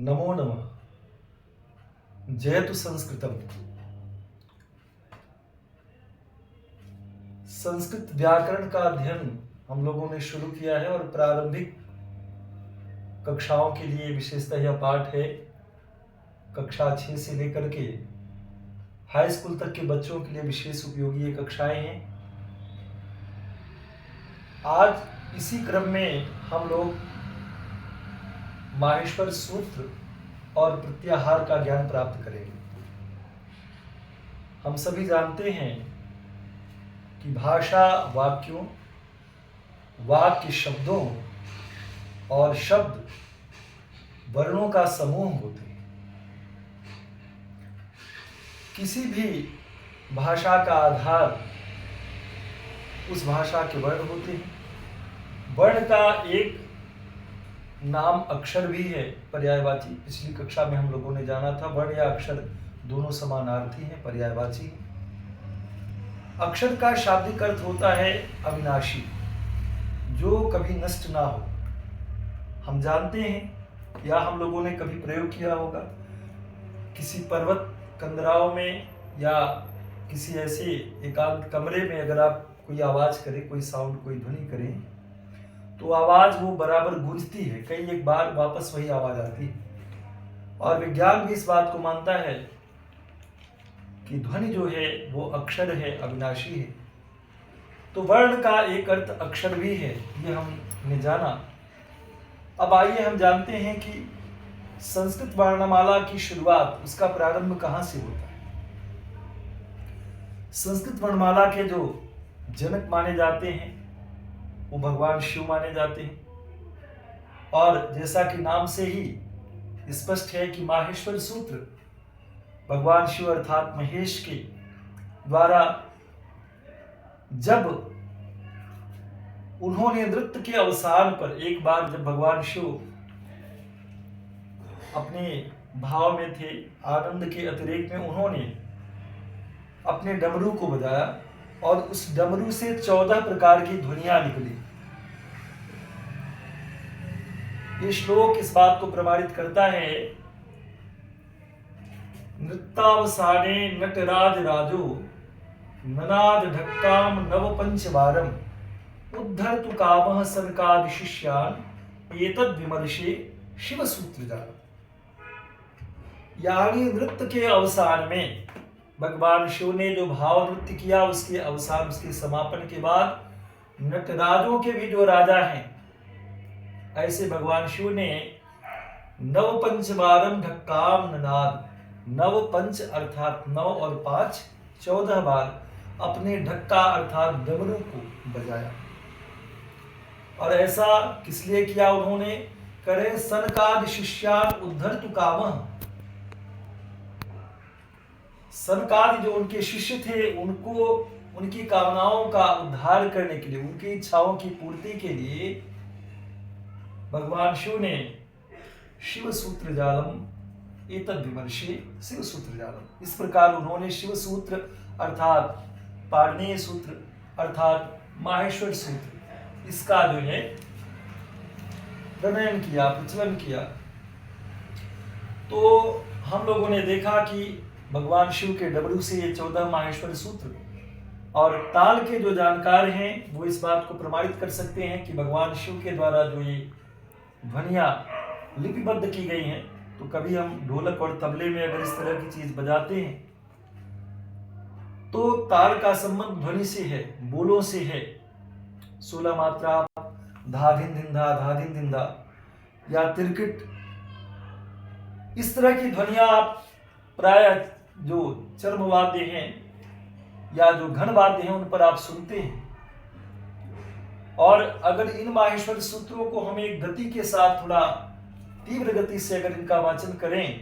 नमो नमः। जयतु संस्कृतम। संस्कृत व्याकरण का अध्ययन हम लोगों ने शुरू किया है और प्रारंभिक कक्षाओं के लिए विशेषतः यह पाठ है। कक्षा 6 से लेकर के हाई स्कूल तक के बच्चों के लिए विशेष उपयोगी ये कक्षाएं हैं। आज इसी क्रम में हम लोग माहेश्वर सूत्र और प्रत्याहार का ज्ञान प्राप्त करेंगे। हम सभी जानते हैं कि भाषा वाक्यों, वाक्य शब्दों और शब्द वर्णों का समूह होते हैं। किसी भी भाषा का आधार उस भाषा के वर्ण होते हैं। वर्ण का एक नाम अक्षर भी है, पर्यायवाची। पिछली कक्षा में हम लोगों ने जाना था वर्ण या अक्षर दोनों समानार्थी हैं, पर्यायवाची। अक्षर का शाब्दिक अर्थ होता है अविनाशी, जो कभी नष्ट ना हो। हम जानते हैं या हम लोगों ने कभी प्रयोग किया होगा, किसी पर्वत कंदराओं में या किसी ऐसे एकांत कमरे में अगर आप कोई आवाज करें, कोई साउंड, कोई ध्वनि करें, तो आवाज वो बराबर गूंजती है, कई एक बार वापस वही आवाज आती है। और विज्ञान भी इस बात को मानता है कि ध्वनि जो है वो अक्षर है, अविनाशी है। तो वर्ण का एक अर्थ अक्षर भी है, ये हमने जाना। अब आइए हम जानते हैं कि संस्कृत वर्णमाला की शुरुआत, उसका प्रारंभ कहाँ से होता है। संस्कृत वर्णमाला के जो जनक माने जाते हैं वो भगवान शिव माने जाते हैं। और जैसा कि नाम से ही स्पष्ट है कि माहेश्वर सूत्र भगवान शिव अर्थात महेश के द्वारा जब उन्होंने नृत्य के अवसान पर, एक बार जब भगवान शिव अपने भाव में थे, आनंद के अतिरेक में, उन्होंने अपने डमरू को बजाया और उस डमरू से 14 प्रकार की ध्वनियां निकली। ये श्लोक इस बात को प्रमाणित करता है, नृत्तावसाने नटराज राजो ननाद ढक्काम नव पंचवारम उद्धर्तु कामः सनकादि शिष्यान् एतद् विमर्शे शिव सूत्र जाल। यानी नृत्य के अवसान में भगवान शिव ने जो भाव नृत्य किया, उसके अवसान, उसके समापन के बाद नटराजों के भी जो राजा हैं, ऐसे भगवान शिव ने नव पंचवारम ढक्काम ननाद, नव पंच अर्थात 9 और 5 14 बार अपने ढक्का अर्थात डमरू को बजाया। और ऐसा किस लिए किया उन्होंने? करे सनकादि शिष्यान् उद्धर्तु कामः। सनकादि जो उनके शिष्य थे, उनको उनकी कामनाओं का उद्धार करने के लिए, उनकी इच्छाओं की पूर्ति के लिए भगवान शिव ने शिव सूत्र जालम एतद् विमर्शे शिव सूत्र जालम, इस प्रकार उन्होंने शिव सूत्र अर्थात पाणिनीय सूत्र अर्थात माहेश्वर सूत्र, इसका जो है प्रणयन किया, प्रचलन किया। तो हम लोगों ने देखा कि भगवान शिव के डमरू से ये 14 माहेश्वर सूत्र, और ताल के जो जानकार हैं वो इस बात को प्रमाणित कर सकते हैं कि भगवान शिव के द्वारा जो ये ध्वनियां लिपिबद्ध की गई हैं। तो कभी हम ढोलक और तबले में अगर इस तरह की चीज बजाते हैं तो ताल का संबंध ध्वनि से है, बोलों से है। 16 मात्रा, धा धिन धिंधा, धा धिन धिंधा या तिरकिट, इस तरह की ध्वनियां आप प्राय जो चर्म वाद्य हैं या जो घन वाद्य हैं उन पर आप सुनते हैं। और अगर इन माहेश्वर सूत्रों को हम एक गति के साथ, थोड़ा तीव्र गति से अगर इनका वाचन करें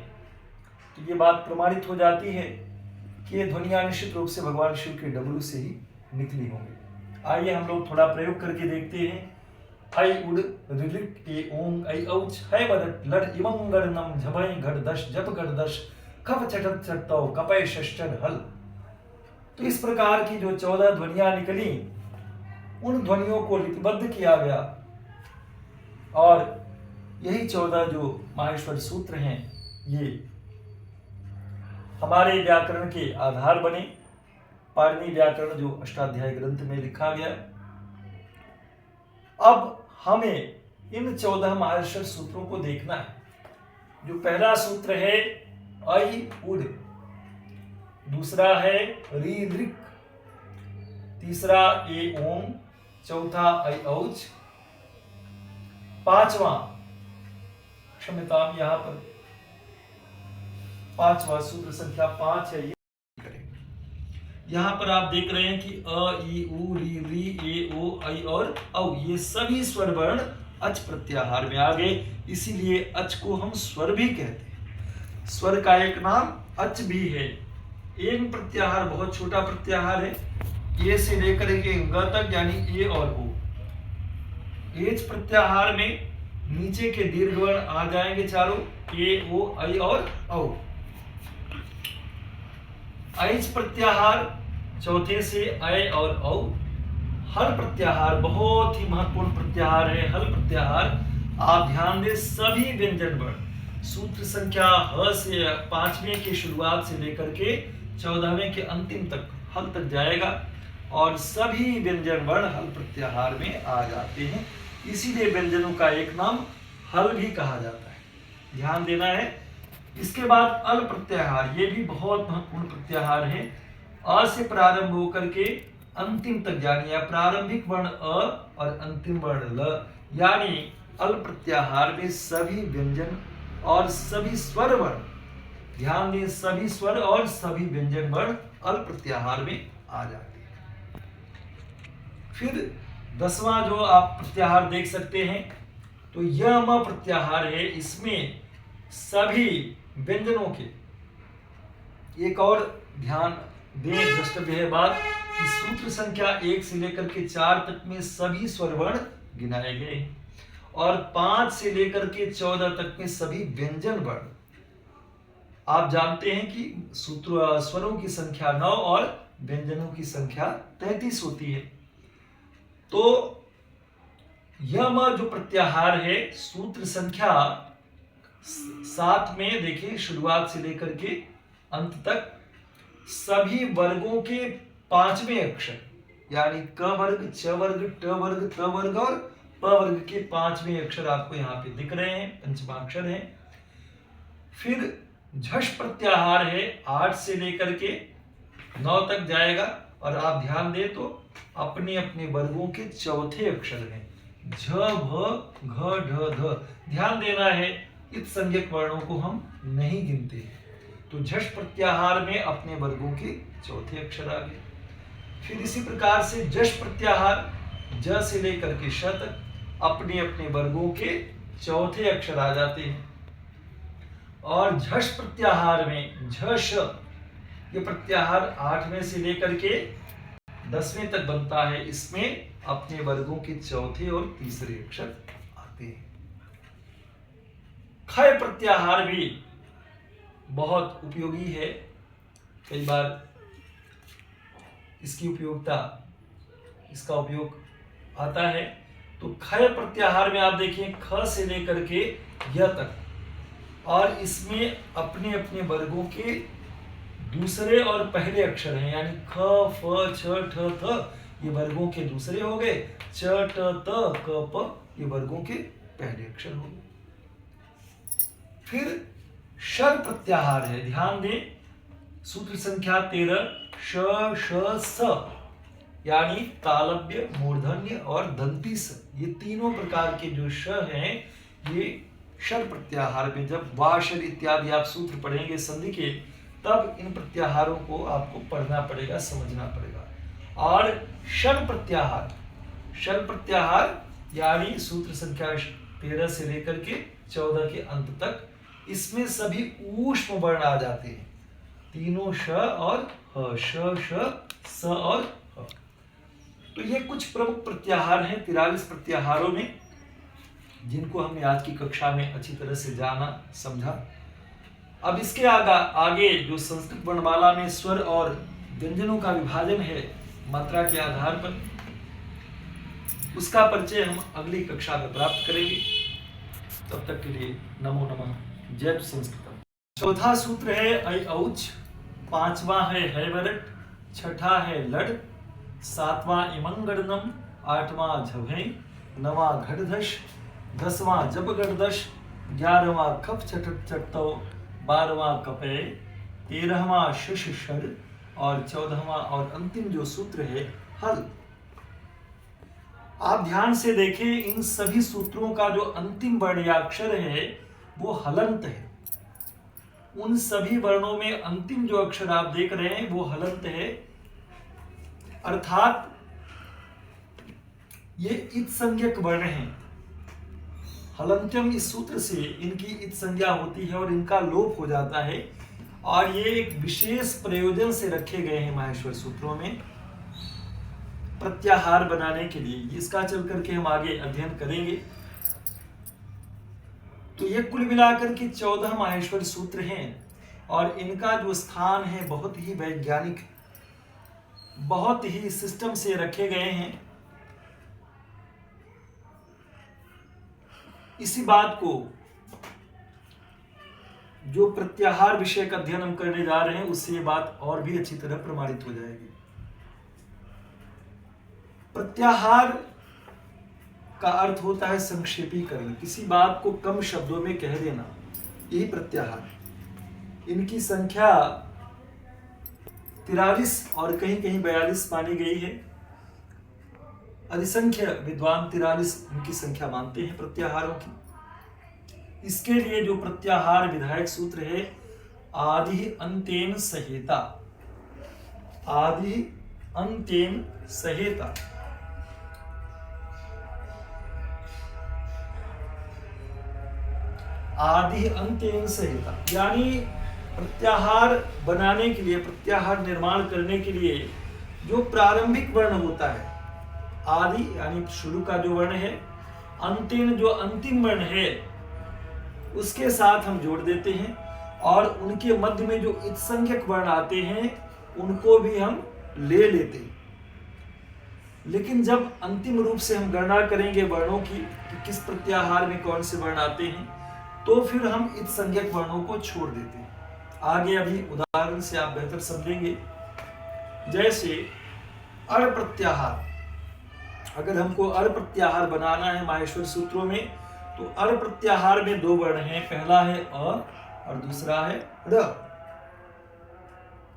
तो ये बात प्रमाणित हो जाती है कि ये ध्वनियां निश्चित रूप से भगवान शिव के डमरू से ही निकली होंगी। आइए हम लोग थोड़ा प्रयोग करके देखते हैं। ऐ उड ऋलिक ए ओंग ऐ औच है बदट लड़ इमं गणनम झभई घट दश जप घट दश खप चटत चटतो कपय षष्ठर हल। तो इस प्रकार की जो 14 ध्वनियां निकली, उन ध्वनियों को लिपिबद्ध किया गया और यही 14 जो माहेश्वर सूत्र हैं ये हमारे व्याकरण के आधार बने। पाणिनि व्याकरण जो अष्टाध्यायी ग्रंथ में लिखा गया। अब हमें इन 14 माहेश्वर सूत्रों को देखना है। जो पहला सूत्र है ऐ उड, दूसरा है री ऋक, तीसरा ए ओम, चौथा ऐ औच, पांचवा, क्षमता यहां पर पांचवा सूत्र संख्या 5 है। ये यहां पर आप देख रहे हैं कि अ ई उ री री ए ओ ऐ और औ, ये सभी स्वर वर्ण अच प्रत्याहार में आ गए। इसीलिए अच को हम स्वर भी कहते हैं। स्वर का एक नाम अच भी है। एक प्रत्याहार बहुत छोटा प्रत्याहार है, ए से लेकर के ग तक, यानी ए और ओ। एच प्रत्याहार में नीचे के दीर्घ वर्ण आ जाएंगे चारों, ए ओ ऐ और औ। ऐच प्रत्याहार चौथे से ऐ और औ। हल प्रत्याहार बहुत ही महत्वपूर्ण प्रत्याहार है। हल प्रत्याहार आप ध्यान दें, सभी व्यंजन वर्ण सूत्र संख्या ह से 5वें की शुरुआत से लेकर के 14वें के अंतिम तक हल तक जाएगा और सभी व्यंजन वर्ण हल प्रत्याहार में आ जाते हैं। इसीलिए व्यंजनों का एक नाम हल भी कहा जाता है। ध्यान देना है। इसके बाद अल प्रत्याहार, ये भी बहुत महत्वपूर्ण प्रत्याहार है। अ से प्रारंभ होकर के अंतिम तक, यानी प्रारंभिक वर्ण अ और अंतिम वर्ण ल, यानी अल प्रत्याहार में सभी व्यंजन और सभी स्वर वर्ण, ध्यान दें, सभी स्वर और सभी व्यंजन वर्ण अल प्रत्याहार में आ जाते हैं। फिर 10वां जो आप प्रत्याहार देख सकते हैं तो यह म प्रत्याहार है। इसमें सभी व्यंजनों के, एक और ध्यान दें, द्रष्टव्य है बात कि सूत्र संख्या 1 से लेकर के 4 तक में सभी स्वर वर्ण गिनाए गए और 5 से लेकर के 14 तक में सभी व्यंजन वर्ण। आप जानते हैं कि सूत्र स्वरों की संख्या 9 और व्यंजनों की संख्या 33 होती है। तो यह म जो प्रत्याहार है सूत्र संख्या 7 में देखिए, शुरुआत से लेकर के अंत तक सभी वर्गों के 5वें अक्षर, यानी क वर्ग, च वर्ग, ट वर्ग, त वर्ग और प वर्ग के 5वें अक्षर आपको यहाँ पे दिख रहे हैं, पंचमाक्षर हैं। फिर झष प्रत्याहार है, 8 से लेकर के 9 तक जाएगा और आप ध्यान दें तो अपने अपने वर्गों के चौथे अक्षर हैं, झ, भ, घ, ढ, ध। ध्यान देना है, इस संज्ञक वर्णों को हम नहीं गिनते हैं। तो झष प्रत्याहार में अपने वर्गों के चौथे अक्षर आ गए। फिर इसी प्रकार से जश प्रत्याहार, ज से लेकर के श तक अपने अपने वर्गों के चौथे अक्षर आ जाते हैं। और झष प्रत्याहार में झ श, ये प्रत्याहार 8वें से लेकर के 10वें तक बनता है। इसमें अपने वर्गों के चौथे और तीसरे अक्षर आते हैं। खय प्रत्याहार भी बहुत उपयोगी है, कई बार इसकी उपयोगिता, इसका उपयोग आता है। तो खय प्रत्याहार में आप देखिए ख से लेकर के य तक, और इसमें अपने अपने वर्गों के दूसरे और पहले अक्षर हैं, यानी ख, फ, छ, ठ, थ ये वर्गों के दूसरे हो गए, च, ट, त, क, प ये वर्गों के पहले अक्षर हो गए। फिर शर प्रत्याहार है, ध्यान दें, सूत्र संख्या 13 श, श, स, यानी तालव्य, मूर्धन्य और दंती स, ये तीनों प्रकार के जो श हैं ये शर प्रत्याहार में, जब वाशर इत्यादि आप सूत्र पढ़ेंगे संधि के, तब इन प्रत्याहारों को आपको पढ़ना पड़ेगा, समझना पड़ेगा। और शर प्रत्याहार, शर प्रत्याहार यानी सूत्र संख्या 13 से लेकर के 14 के अंत तक, इसमें सभी ऊष्म वर्ण आ जाते हैं, तीनों श और ह, श, श, स और ह। तो ये कुछ प्रमुख प्रत्याहार हैं 43 प्रत्याहारों में, जिनको हमने आज की कक्षा में अच्छी तरह से जाना, समझा। अब इसके आगे जो संस्कृत वर्णमाला में स्वर और व्यंजनों का विभाजन है मात्रा के आधार पर, उसका परिचय हम अगली कक्षा में प्राप्त करेंगे। तब तक के लिए नमो नमः, जय संस्कृतम। चौथा सूत्र है ऐ औच, पांचवा है हैवरट, छठा है लड़, सातवां इमंगड़नम, आठवां झभे, नवा घड़धश, 10वां जबगढ़दश, 11वां कफ छठट चट्टो, 12वां कपे, 13वां शशर और 14वां और अंतिम जो सूत्र है हल। आप ध्यान से देखें, इन सभी सूत्रों का जो अंतिम वर्ण या अक्षर है वो हलंत है। उन सभी वर्णों में अंतिम जो अक्षर आप देख रहे हैं वो हलंत है, अर्थात ये इत संज्ञक वर्ण हैं। हलंत्यम इस सूत्र से इनकी इत संज्ञा होती है और इनका लोप हो जाता है, और ये एक विशेष प्रयोजन से रखे गए हैं माहेश्वर सूत्रों में प्रत्याहार बनाने के लिए। इसका चल करके हम आगे अध्ययन करेंगे। तो ये कुल मिलाकर के 14 माहेश्वर सूत्र हैं, और इनका जो स्थान है बहुत ही वैज्ञानिक, बहुत ही सिस्टम से रखे गए हैं। इसी बात को जो प्रत्याहार विषय का अध्ययन हम करने जा रहे हैं उससे ये बात और भी अच्छी तरह प्रमाणित हो जाएगी। प्रत्याहार का अर्थ होता है संक्षेपीकरण, किसी बात को कम शब्दों में कह देना, यही प्रत्याहार। इनकी संख्या 43 और कहीं कहीं 42 मानी गई है। अधिसंख्य विद्वान 43 इनकी संख्या मानते हैं प्रत्याहारों की। इसके लिए जो प्रत्याहार विधायक सूत्र है आदि अंतेन सहेता, आदि अंतेन सहेता, आदि अंतेन सहेता, यानी प्रत्याहार बनाने के लिए, प्रत्याहार निर्माण करने के लिए जो प्रारंभिक वर्ण होता है, आदि यानी शुरू का जो वर्ण है, अंतेन जो अंतिम वर्ण है उसके साथ हम जोड़ देते हैं, और उनके मध्य में जो इत्संज्ञक वर्ण आते हैं उनको भी हम ले लेते हैं। लेकिन जब अंतिम रूप से हम गणना करेंगे वर्णों की कि किस प्रत्याहार में कौन से वर्ण आते हैं, तो फिर हम इत्संज्ञक वर्णों को छोड़ देते हैं। आगे अभी उदाहरण से आप बेहतर समझेंगे। जैसे अड़ प्रत्याहार, अगर हमको अड़ प्रत्याहार बनाना है माहेश्वर सूत्रों में, तो अड़ प्रत्याहार में दो वर्ण हैं, पहला है अ और दूसरा है र।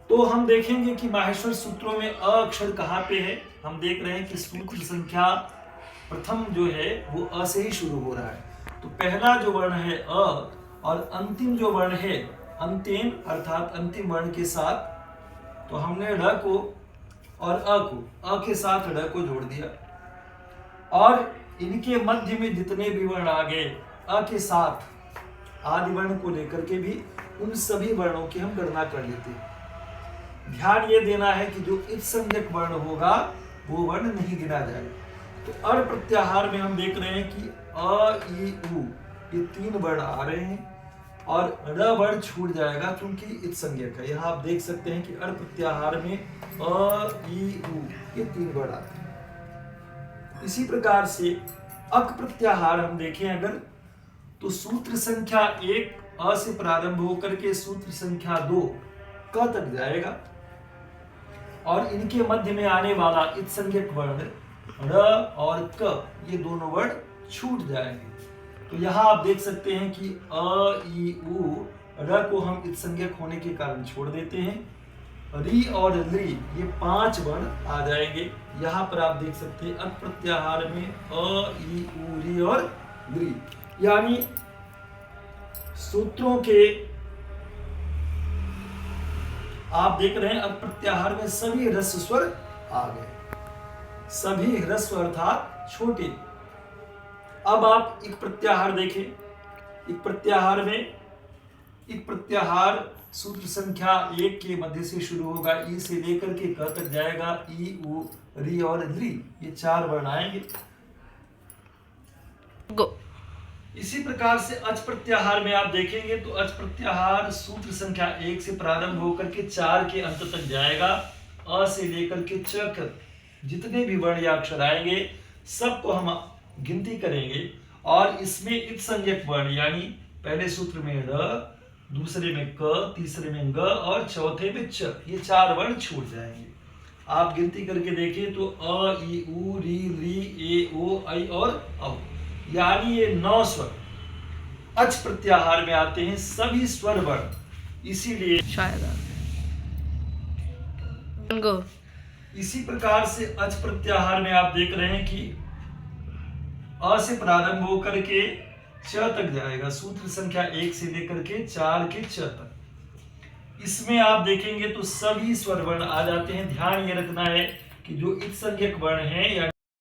तो हम देखेंगे कि माहेश्वर सूत्रों में अ अक्षर कहाँ पे है। हम देख रहे हैं कि सूत्र संख्या प्रथम जो है वो अ से ही शुरू हो रहा है। तो पहला जो वर्ण है अ और अंतिम जो वर्ण है अंतेन, अर्थात अंतिम वर्ण के साथ, तो हमने ड़ को और अ को, अ के साथ ड़ को जोड़ दिया, और इनके मध्य में जितने भी वर्ण आ गए अ के साथ आदि वर्ण को लेकर के भी उन सभी वर्णों की हम गणना कर लेते हैं। ध्यान ये देना है कि जो इत्संज्ञक वर्ण होगा वो वर्ण नहीं गिना जाएगा। तो अड़ प्रत्याहार में हम देख रहे हैं कि अ ई उ ये तीन वर्ण आ रहे हैं, और ड़ वर्ण छूट जाएगा क्योंकि इत्संज्ञक है। यहाँ आप देख सकते हैं कि अड़ प्रत्याहार में अ ई उ ये तीन वर्ण आते हैं। इसी प्रकार से अक प्रत्याहार हम देखें अगर, तो सूत्र संख्या 1 अ से प्रारंभ होकर के सूत्र संख्या 2 क तक जाएगा, और इनके मध्य में आने वाला इत्संज्ञक वर्ण र और क ये दोनों वर्ण छूट जाएंगे। तो यहाँ आप देख सकते हैं कि अ ई उ र को हम इत्संज्ञक होने के कारण छोड़ देते हैं, री और ली ये 5 वर्ण आ जाएंगे। यहाँ पर आप देख सकते हैं अक प्रत्याहार में अ ई उ री और ली, यानी सूत्रों के आप देख रहे हैं अक प्रत्याहार में सभी ह्रस्व स्वर आ गए, सभी ह्रस्व अर्थात छोटे। अब आप एक प्रत्याहार देखें, एक प्रत्याहार में, एक प्रत्याहार सूत्र संख्या 1 के मध्य से शुरू होगा, ई से लेकर के क तक जाएगा, ई उ री और ली ये 4 वर्ण आएंगे। इसी प्रकार से अच प्रत्याहार में आप देखेंगे तो अच प्रत्याहार सूत्र संख्या 1 से प्रारंभ होकर के 4 के अंत तक जाएगा। अ से लेकर के च तक जितने भी वर्ण या अक्षर आएंगे सबको हम गिनती करेंगे और इसमें इत संज्ञक वर्ण यानी पहले सूत्र में र, दूसरे में क, तीसरे में ग और चौथे में च, ये 4 वर्ण छूट जाएंगे। आप गिनती करके देखें तो अ, ई, उ, री, री, ए, ओ, ऐ और औ, यानी ये 9 स्वर अच प्रत्याहार में आते हैं, सभी स्वर वर्ण। इसीलिए शायद इसी प्रकार से अच प्रत्याहार में आप देख रहे हैं कि अ से प्रारंभ होकर के च तक जाएगा, सूत्र संख्या 1 से लेकर के 4 के च तक। इसमें आप देखेंगे तो सभी स्वर वर्ण आ जाते हैं। ध्यान ये रखना है कि जो इत संज्ञक वर्ण है